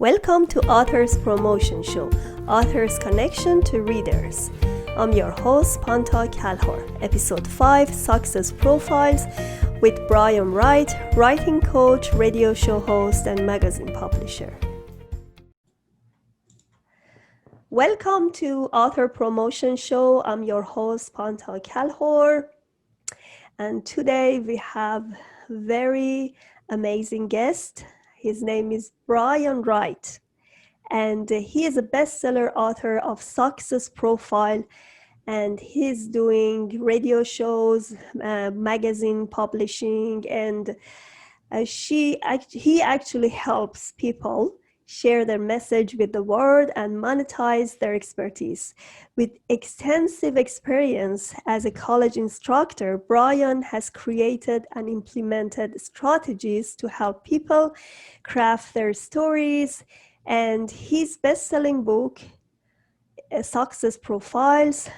Welcome to Authors Promotion Show, Authors Connection to Readers. I'm your host, Pantea Kalhor, Episode 5, Success Profiles with Brian Wright, writing coach, radio show host, and magazine publisher. Welcome to Author Promotion Show. I'm your host, Pantea Kalhor. And today we have a very amazing guest. His name is Brian Wright, and he is a bestseller author of Success Profile, and he's doing radio shows, magazine publishing, and he actually helps people share their message with the world and monetize their expertise. With extensive experience as a college instructor, Brian has created and implemented strategies to help people craft their stories, and his best-selling book, Success Profiles,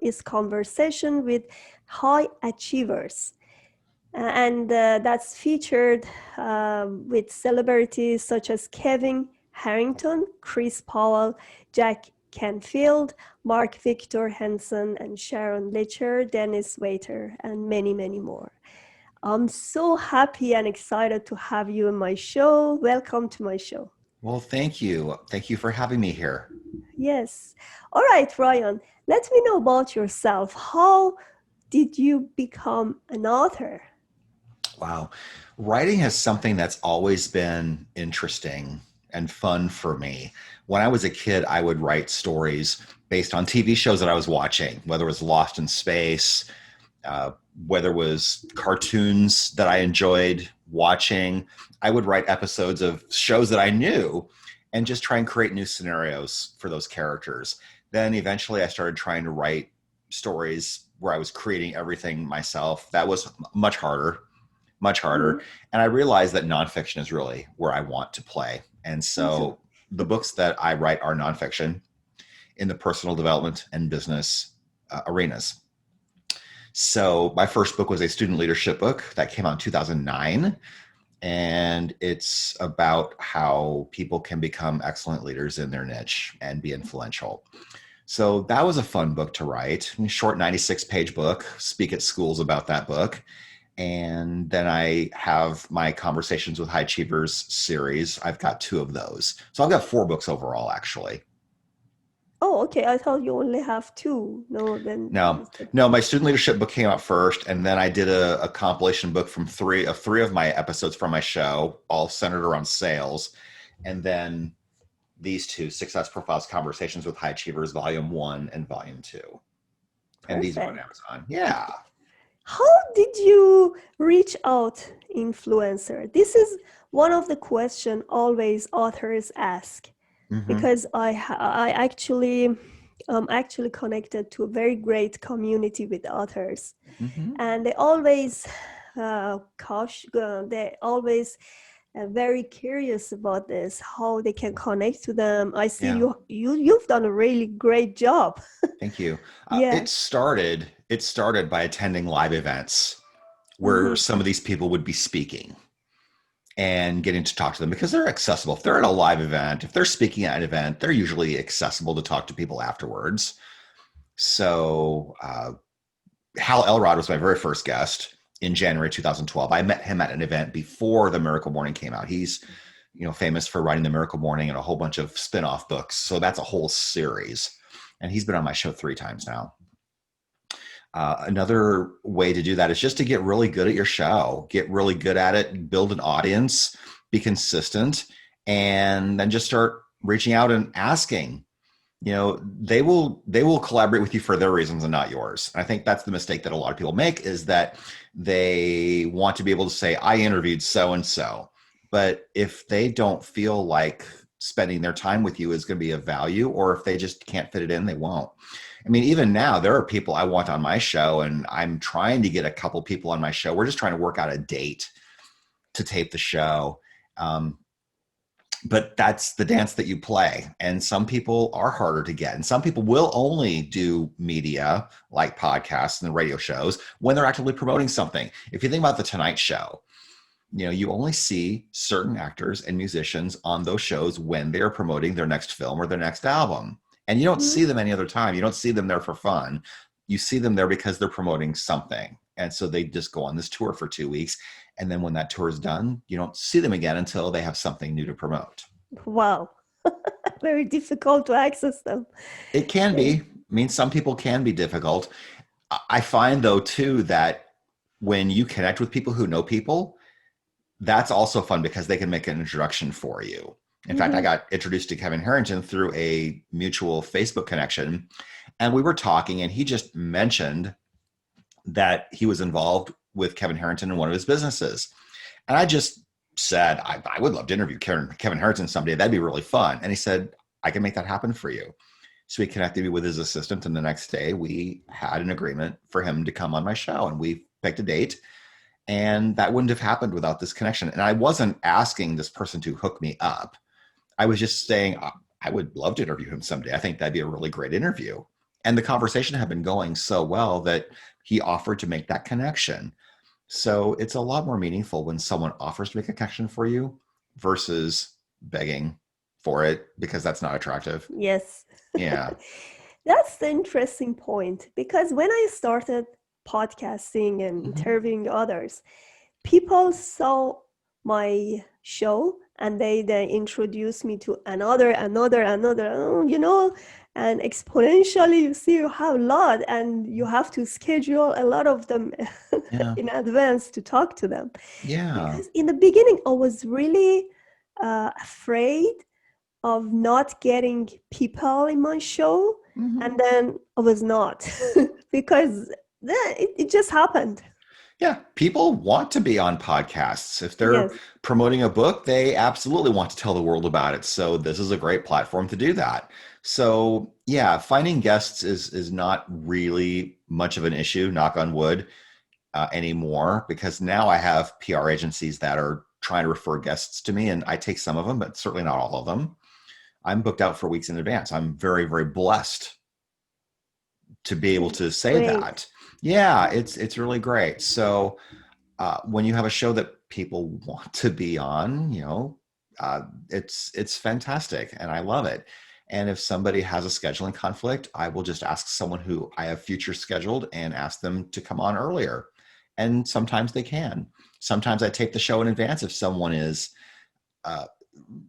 is conversation with high achievers. And that's featured with celebrities such as Kevin Harrington, Chris Powell, Jack Canfield, Victor Hansen, and Sharon Lechter, Denis Waitley, and many, many more. I'm so happy and excited to have you on my show. Welcome to my show. Well, thank you. Thank you for having me here. Yes. All right, Ryan, let me know about yourself. How did you become an author? Wow. Writing is something that's always been interesting and fun for me. When I was a kid, I would write stories based on TV shows that I was watching, whether it was Lost in Space, whether it was cartoons that I enjoyed watching. I would write episodes of shows that I knew and just try and create new scenarios for those characters. Then eventually I started trying to write stories where I was creating everything myself. That was much harder. Mm-hmm. And I realized that nonfiction is really where I want to play. And so the books that I write are nonfiction in the personal development and business arenas. So my first book was a student leadership book that came out in 2009. And it's about how people can become excellent leaders in their niche and be influential. So that was a fun book to write. A short 96-page book, speak at schools about that book. And then I have my Conversations with High Achievers series. I've got 2 of those. So I've got 4 books overall, actually. Oh, okay. I thought you only have 2. No, my student leadership book came out first. And then I did a compilation book from 3 of my episodes from my show, all centered around sales. And then these 2, Success Profiles, Conversations with High Achievers, Volume 1 and Volume 2. Perfect. And these are on Amazon. Yeah. How did you reach out influencer? This is one of the questions always authors ask, because I actually connected to a very great community with authors, and they always very curious about this, how they can connect to them. I see you've done a really great job. Thank you. It started by attending live events where some of these people would be speaking and getting to talk to them because they're accessible. If they're at a live event, if they're speaking at an event, they're usually accessible to talk to people afterwards. So Hal Elrod was my very first guest in January 2012. I met him at an event before The Miracle Morning came out. He's famous for writing The Miracle Morning and a whole bunch of spin-off books. So that's a whole series. And he's been on my show 3 times now. Another way to do that is just to get really good at your show, get really good at it, build an audience, be consistent, and then just start reaching out and asking. They will collaborate with you for their reasons and not yours. And I think that's the mistake that a lot of people make, is that they want to be able to say, I interviewed so-and-so. But if they don't feel like spending their time with you is going to be of value, or if they just can't fit it in, they won't. I mean, even now, there are people I want on my show, and I'm trying to get a couple people on my show. We're just trying to work out a date to tape the show. But that's the dance that you play. And some people are harder to get. And some people will only do media like podcasts and the radio shows when they're actively promoting something. If you think about The Tonight Show, You only see certain actors and musicians on those shows when they're promoting their next film or their next album. And you don't Mhm. see them any other time. You don't see them there for fun. You see them there because they're promoting something. And so they just go on this tour for 2 weeks. And then when that tour is done, you don't see them again until they have something new to promote. Wow. Very difficult to access them. It can Yeah. be. I mean, some people can be difficult. I find, though, too, that when you connect with people who know people, that's also fun because they can make an introduction for you. In fact, I Mhm. got introduced to Kevin Harrington through a mutual Facebook connection, and we were talking, and he just mentioned that he was involved with Kevin Harrington in one of his businesses. And I just said, I would love to interview Kevin Harrington someday. That'd be really fun. And he said, I can make that happen for you. So he connected me with his assistant, and the next day we had an agreement for him to come on my show, and we picked a date. And that wouldn't have happened without this connection. And I wasn't asking this person to hook me up. I was just saying, I would love to interview him someday. I think that'd be a really great interview. And the conversation had been going so well that he offered to make that connection. So it's a lot more meaningful when someone offers to make a connection for you versus begging for it, because that's not attractive. Yes. Yeah. That's the interesting point because when I started podcasting and Mhm. interviewing others, people saw my show and they introduced me to another, and exponentially you see you have a lot and you have to schedule a lot of them Yeah. in advance to talk to them. Yeah. Because in the beginning, I was really afraid of not getting people in my show, Mhm. and then I was not because it just happened. Yeah, people want to be on podcasts. If they're Yes. promoting a book, they absolutely want to tell the world about it. So this is a great platform to do that. So yeah, finding guests is not really much of an issue, knock on wood, anymore, because now I have PR agencies that are trying to refer guests to me, and I take some of them, but certainly not all of them. I'm booked out for weeks in advance. I'm very, very blessed to be able to say Great. that. Yeah, it's really great. So when you have a show that people want to be on, it's fantastic, and I love it. And if somebody has a scheduling conflict, I will just ask someone who I have future scheduled and ask them to come on earlier. And sometimes they can. Sometimes I tape the show in advance if someone is uh,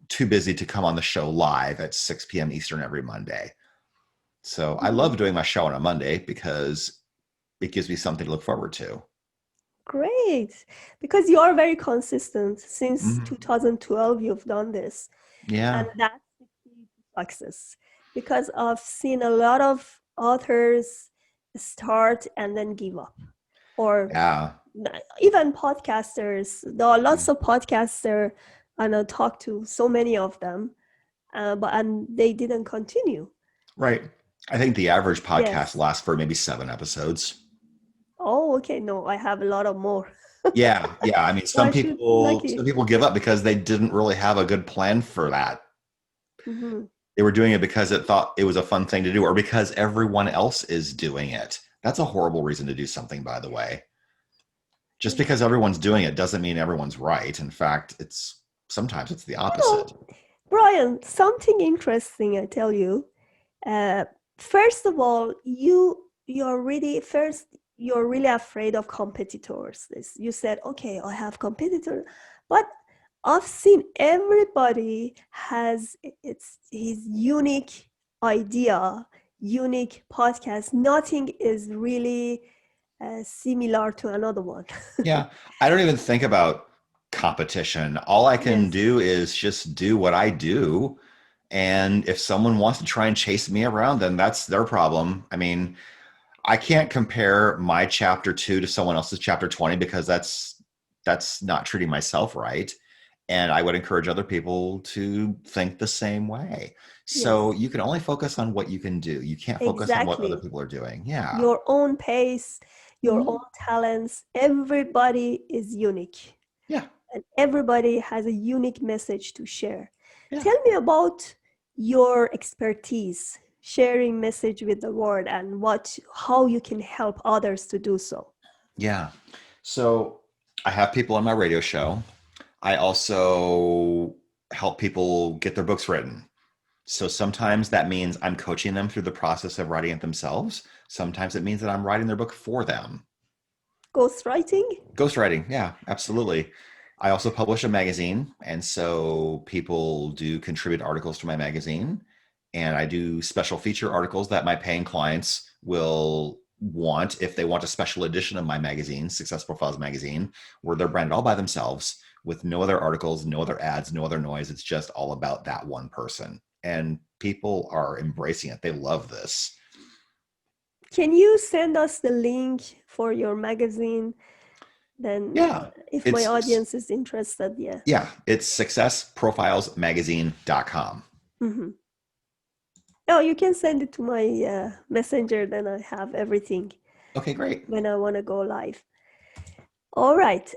too busy to come on the show live at 6 p.m. Eastern every Monday. So I Mhm. love doing my show on a Monday because it gives me something to look forward to. Great. Because you are very consistent. Since Mhm. 2012, you've done this. And Yeah. that's the key to success. Because I've seen a lot of authors start and then give up. Or Yeah. even podcasters. There are lots of podcasters, and I talked to so many of them, and they didn't continue. Right. I think the average podcast Yes. lasts for maybe 7 episodes. Oh, okay. No, I have a lot of more. Yeah, yeah. I mean, So I should be some lucky. people give up because they didn't really have a good plan for that. Hmm. They were doing it because it thought it was a fun thing to do, or because everyone else is doing it. That's a horrible reason to do something, by the way. Just because everyone's doing it doesn't mean everyone's right. In fact, it's sometimes it's the opposite. Brian, something interesting I tell you. Uh, First of all, you're really afraid of competitors. You said, okay, I have competitors, but I've seen everybody has it's his unique idea, unique podcast. Nothing is really similar to another one. Yeah, I don't even think about competition. All I can Yes, do is just do what I do. And if someone wants to try and chase me around, then that's their problem. I mean, I can't compare my chapter 2 to someone else's chapter 20 because that's not treating myself right. And I would encourage other people to think the same way. So yes, you can only focus on what you can do. You can't focus on what other exactly. people are doing. Yeah. Your own pace, your own Mhm. talents. Everybody is unique Yeah. and everybody has a unique message to share. Yeah. Tell me about your expertise, sharing message with the world and how you can help others to do so. Yeah. So I have people on my radio show. I also help people get their books written. So sometimes that means I'm coaching them through the process of writing it themselves. Sometimes it means that I'm writing their book for them. Ghostwriting? Ghostwriting, yeah, absolutely. I also publish a magazine, and so people do contribute articles to my magazine. And I do special feature articles that my paying clients will want if they want a special edition of my magazine, Success Profiles Magazine, where they're branded all by themselves with no other articles, no other ads, no other noise. It's just all about that one person. And people are embracing it. They love this. Can you send us the link for your magazine? Then Yeah. if my It's audience is interested, yeah. yeah, it's successprofilesmagazine.com. Mm-hmm. Oh, you can send it to my messenger, then I have everything Okay, great. when I want to go live. All right.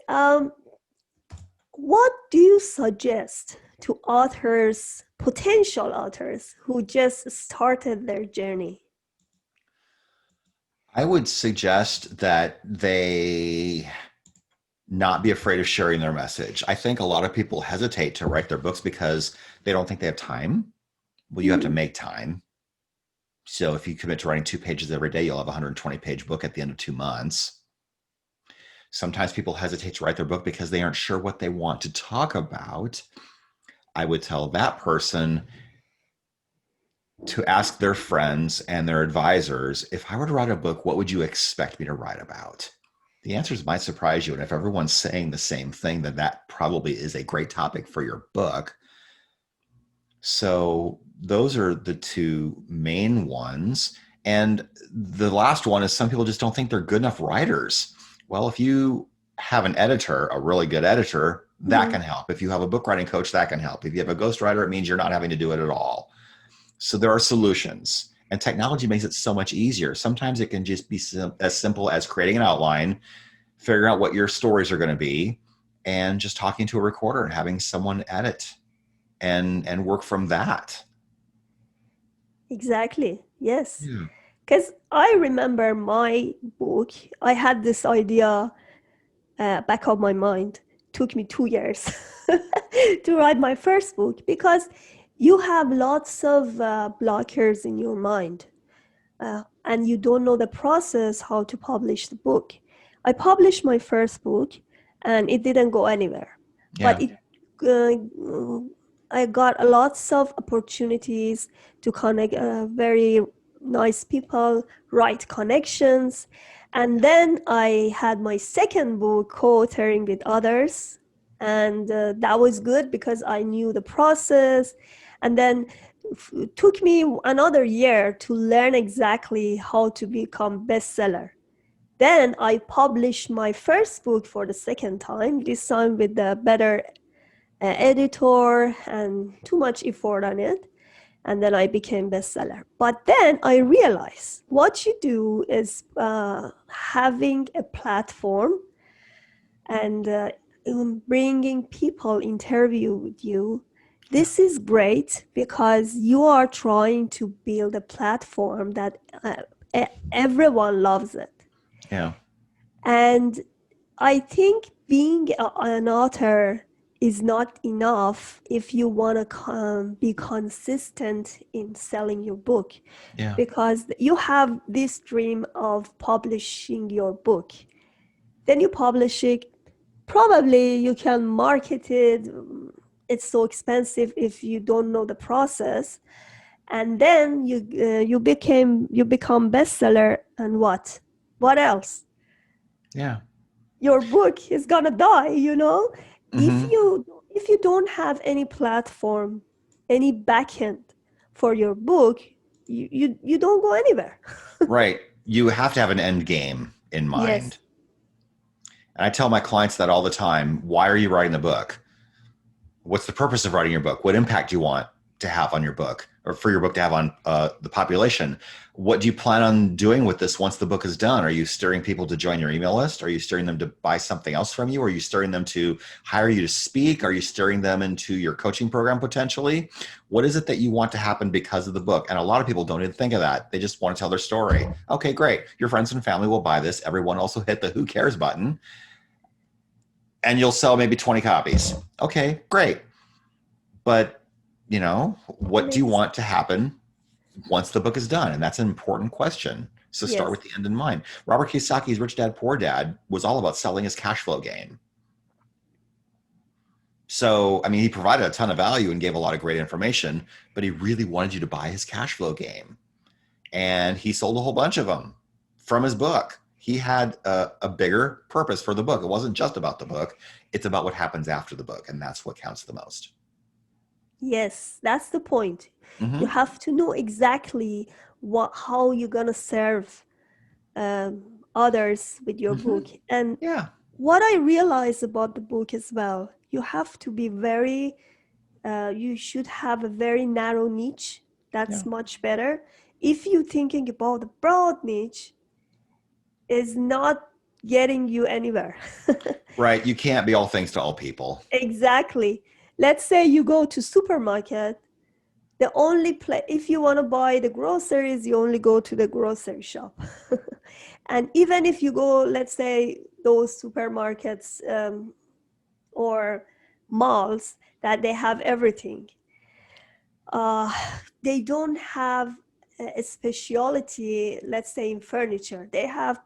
What do you suggest to authors, potential authors who just started their journey? I would suggest that they not be afraid of sharing their message. I think a lot of people hesitate to write their books because they don't think they have time. Well, you have to Mhm. make time. So if you commit to writing 2 pages every day, you'll have a 120-page book at the end of 2 months. Sometimes people hesitate to write their book because they aren't sure what they want to talk about. I would tell that person to ask their friends and their advisors, if I were to write a book, what would you expect me to write about? The answers might surprise you. And if everyone's saying the same thing, then that probably is a great topic for your book. So those are the two main ones. And the last one is some people just don't think they're good enough writers. Well, if you have an editor, a really good editor, that Mhm. can help. If you have a book writing coach, that can help. If you have a ghostwriter, it means you're not having to do it at all. So there are solutions, and technology makes it so much easier. Sometimes it can just be as simple as creating an outline, figuring out what your stories are going to be, and just talking to a recorder and having someone edit and work from that. Exactly. Yes. Yeah. Because I remember my book, I had this idea back of my mind. Took me 2 years to write my first book because you have lots of blockers in your mind and you don't know the process how to publish the book. I published my first book and it didn't go anywhere, but Yeah. I got lots of opportunities to connect very nice people, right connections. And then I had my second book co-authoring with others. And that was good because I knew the process. And then it took me another year to learn exactly how to become bestseller. Then I published my first book for the second time, this time with a better editor and too much effort on it. And then I became bestseller. But then I realized what you do is having a platform and bringing people interview with you. Yeah. This is great because you are trying to build a platform that everyone loves it. Yeah. And I think being an author is not enough if you want to be consistent in selling your book, Yeah. because you have this dream of publishing your book. Then you publish it. Probably you can market it. It's so expensive if you don't know the process. And then you become bestseller. And what else? Yeah. Your book is gonna die, you know. if Hmm. you if you don't have any platform, any backend for your book, you don't go anywhere. Right. You have to have an end game in Yes. mind. And I tell my clients that all the time. Why are you writing the book? What's the purpose of writing your book? What impact do you want to have on your book, or for your book to have on the population? What do you plan on doing with this once the book is done? Are you steering people to join your email list? Are you steering them to buy something else from you? Are you steering them to hire you to speak? Are you steering them into your coaching program potentially? What is it that you want to happen because of the book? And a lot of people don't even think of that. They just want to tell their story. Okay, great. Your friends and family will buy this. Everyone also hit the who cares button. and you'll sell maybe 20 copies. Okay, great. But, what do you Makes want to happen once the book is done? And that's an important question. So start yes. with the end in mind. Robert Kiyosaki's Rich Dad Poor Dad was all about selling his cash flow game. So, I mean, he provided a ton of value and gave a lot of great information, but he really wanted you to buy his cash flow game. And he sold a whole bunch of them from his book. He had a bigger purpose for the book. It wasn't just about the book. It's about what happens after the book. And that's what counts the most. Yes, that's the point. You Mm-hmm. have to know exactly how you're gonna serve others with your Mm-hmm. book. And Yeah. what I realize about the book as well, you have to be very, you should have a very narrow niche. Yeah. That's much better. If you're thinking about a broad niche, is not getting you anywhere. Right. You can't be all things to all people. Exactly. Let's say you go to supermarket, the only place, if you want to buy the groceries, you only go to the grocery shop. And even if you go, let's say, those supermarkets or malls that they have everything, uh, they don't have a specialty, let's say, in furniture. They have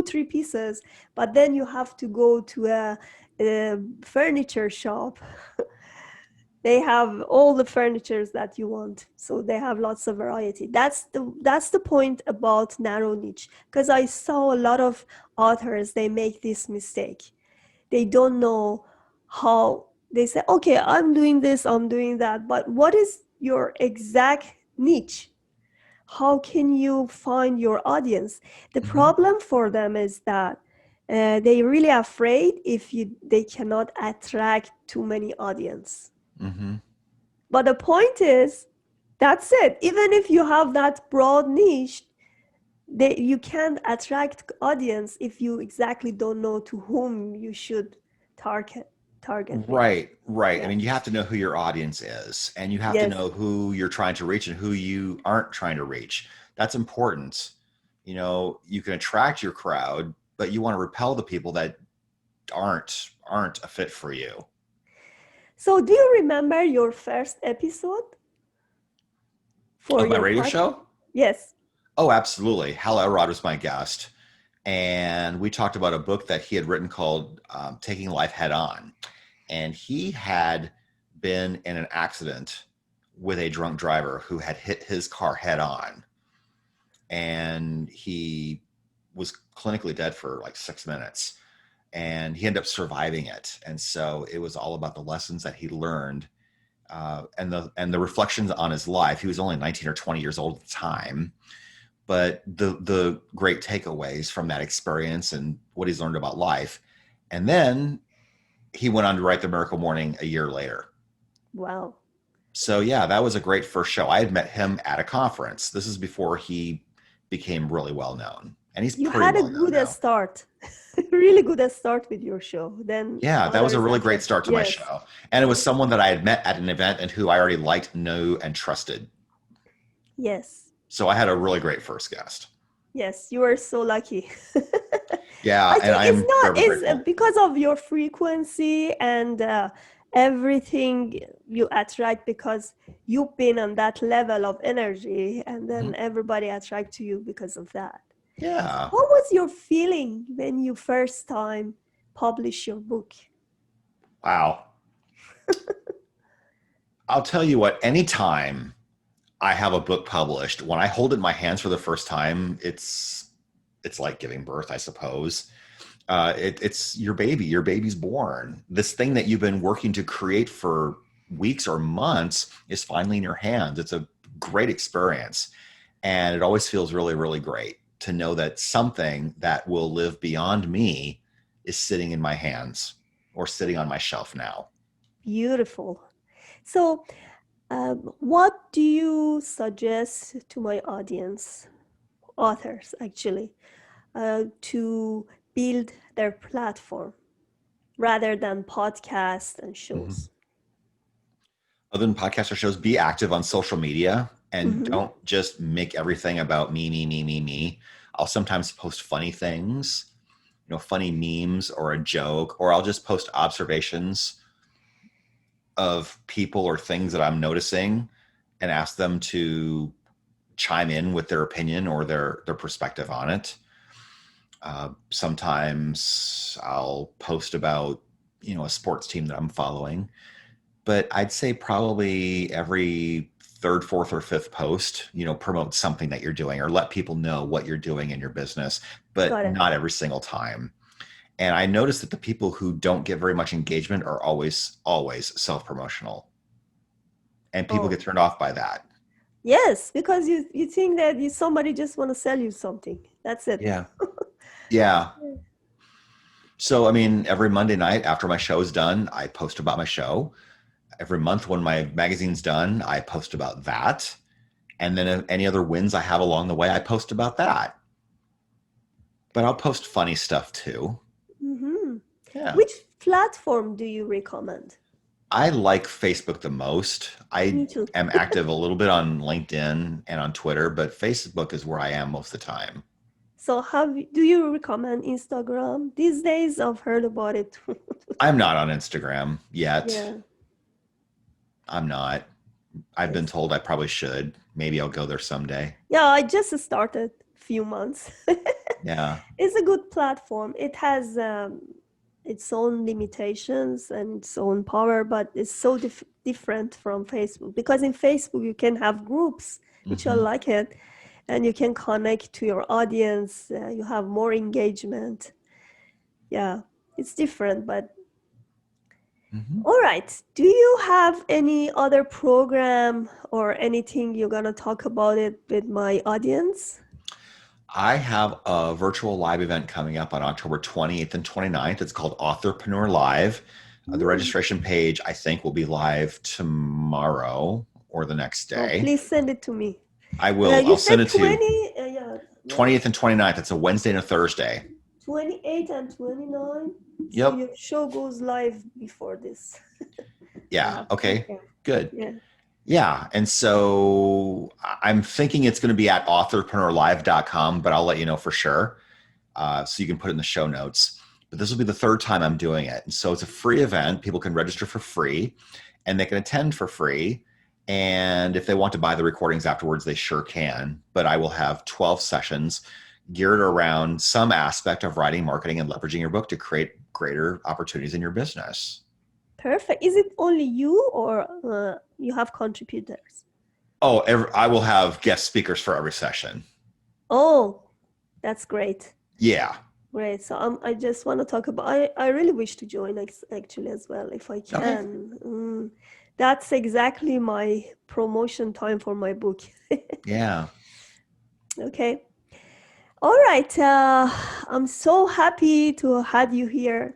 three pieces, but then you have to go to a furniture shop. They have all the furnitures that you want, so they have lots of variety. That's the point about narrow niche, because I saw a lot of authors, they make this mistake. They don't know how. They say, okay, I'm doing this, I'm doing that, but what is your exact niche? How can you find your audience? The Mm-hmm. problem for them is that they really afraid if they cannot attract too many audience. Mm-hmm. But the point is, that's it. Even if you have that broad niche, you can't attract audience if you exactly don't know to whom you should target target with. Right, right. I Yeah. mean, you have to know who your audience is, and you have to Yes. know who you're trying to reach and who you aren't trying to reach. That's important. You can attract your crowd, but you want to repel the people that aren't a fit for you. So, do you remember your first episode for Of my your radio podcast? show? Yes. Oh, absolutely. Hal Elrod was my guest, and we talked about a book that he had written called "Taking Life Head On." And he had been in an accident with a drunk driver who had hit his car head on, and he was clinically dead for like 6 minutes, and he ended up surviving it. And so it was all about the lessons that he learned, and the reflections on his life. He was only 19 or 20 years old at the time, but the great takeaways from that experience and what he's learned about life. And then he went on to write The Miracle Morning a year later. Wow. So yeah, that was a great first show. I had met him at a conference. This is before he became really well known, and he's You pretty had a well known good now. start, really good start with your show. Then Yeah, that was a others really great attract. start to my Yes. show, and it was Yes. someone that I had met at an event and who I already liked, knew, and trusted. Yes. So I had a really great first guest. Yes. You are so lucky. Yeah, I and think it's I'm not forever is grateful. because of your frequency and everything you attract, because you've been on that level of energy, and then Mhm. everybody attract to you because of that. Yeah. What was your feeling when you first time publish your book? Wow. I'll tell you what, anytime I have a book published, when I hold it in my hands for the first time, it's like giving birth, I suppose. It's your baby. Your baby's born. This thing that you've been working to create for weeks or months is finally in your hands. It's a great experience, and it always feels really, really great to know that something that will live beyond me is sitting in my hands or sitting on my shelf now. Beautiful. So, what do you suggest to my audience, authors actually, to build their platform rather than podcasts and Mhm. shows? Other than podcasts or shows, be active on social media and Mm-hmm. don't just make everything about me, me, me, me, me. I'll sometimes post funny things. funny memes or a joke, or I'll just post observations of people or things that I'm noticing and ask them to chime in with their opinion or their perspective on it. Sometimes I'll post about, a sports team that I'm following, but I'd say probably every third, fourth, or fifth post, promote something that you're doing or let people know what you're doing in your business, but Got it. not every single time. And I noticed that the people who don't get very much engagement are always self-promotional. And people get turned off by that. Yes, because you think that somebody just want to sell you something. That's it. Yeah. Yeah. So, every Monday night after my show is done, I post about my show. Every month when my magazine's done, I post about that. And then any other wins I have along the way, I post about that. But I'll post funny stuff too. Mm-hmm. Yeah. Which platform do you recommend? I like Facebook the most. Me I too. am active a little bit on LinkedIn and on Twitter, but Facebook is where I am most of the time. So do you recommend Instagram? These days I've heard about it. I'm not on Instagram yet. Yeah. I'm not. I've been told I probably should. Maybe I'll go there someday. Yeah, I just started a few months. Yeah. It's a good platform. It has its own limitations and its own power, but it's so different from Facebook, because in Facebook you can have groups, which I like it, and you can connect to your audience. You have more engagement. Yeah, it's different, but all right. Do you have any other program or anything you're going to talk about it with my audience? I have a virtual live event coming up on October 28th and 29th. It's called Authorpreneur Live. The registration page, I think, will be live tomorrow or the next day. Please send it to me. I will. I'll send it to you. Yeah. 20th and 29th. It's a Wednesday and a Thursday. 28 and 29. Yep. So your show goes live before this. Yeah. Okay. Good. Yeah. Yeah. And so I'm thinking it's going to be at authorpreneurlive.com, but I'll let you know for sure. So you can put it in the show notes. But this will be the third time I'm doing it. And so it's a free event. People can register for free and they can attend for free. And if they want to buy the recordings afterwards, they sure can. But I will have 12 sessions geared around some aspect of writing, marketing, and leveraging your book to create greater opportunities in your business. Perfect. Is it only you, or you have contributors? Oh, I will have guest speakers for every session. Oh, that's great. Yeah. Great. So I just want to talk about, I really wish to join actually as well, if I can. Okay. That's exactly my promotion time for my book. Yeah. Okay. All right. I'm so happy to have you here.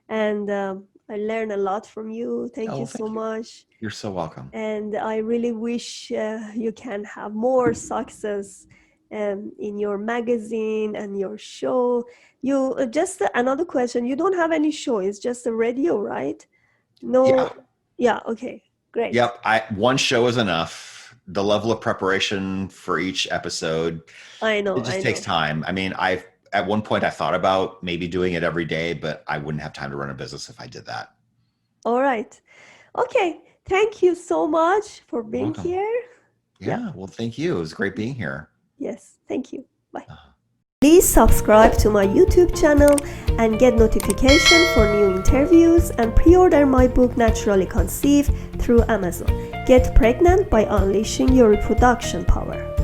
And I learned a lot from you. Thank you so much. You're so welcome. And I really wish you can have more success in your magazine and your show. You just another question. You don't have any show. It's just a radio, right? No. Yeah. Yeah. Okay. Great. Yep. One show is enough. The level of preparation for each episode, I know. It just takes time. At one point I thought about maybe doing it every day, but I wouldn't have time to run a business if I did that. All right. Okay. Thank you so much for being here. Yeah. Well, thank you. It was great being here. Yes. Thank you. Bye. Please subscribe to my YouTube channel and get notification for new interviews, and pre-order my book Naturally Conceived through Amazon. Get pregnant by unleashing your reproduction power.